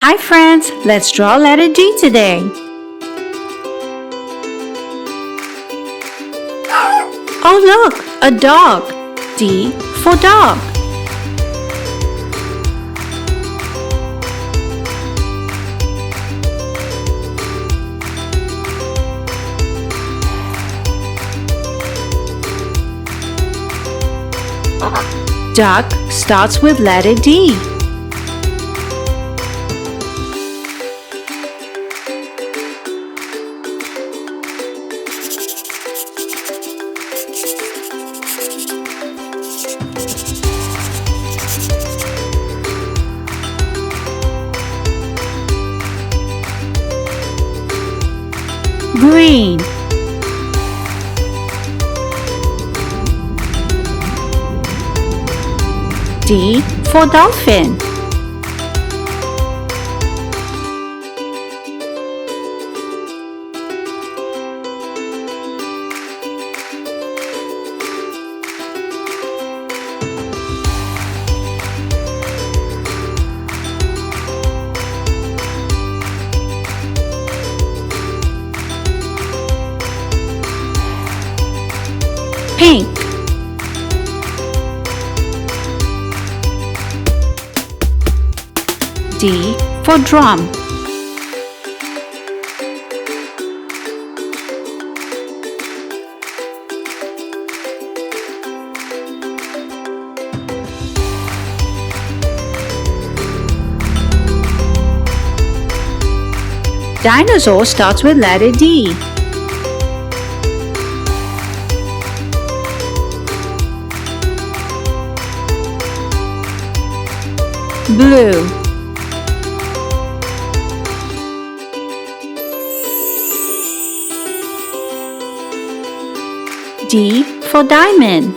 Hi friends, let's draw letter D today. Oh look, a dog. D for dog. Duck starts with letter D. Green. D for dolphin. Pink. D for drum. Dinosaur starts with letter D. Blue. D for diamond.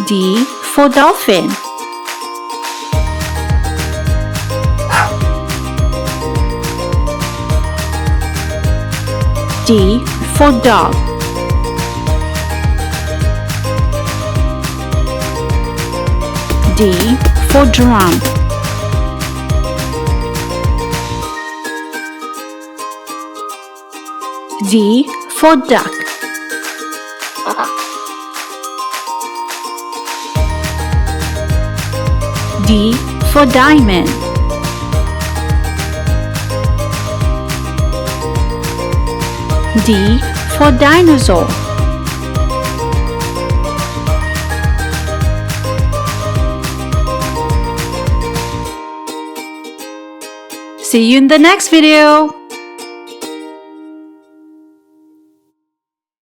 D for dolphin. D for dog. D for drum. D for duck. D for diamond. D for dinosaur. See you in the next video.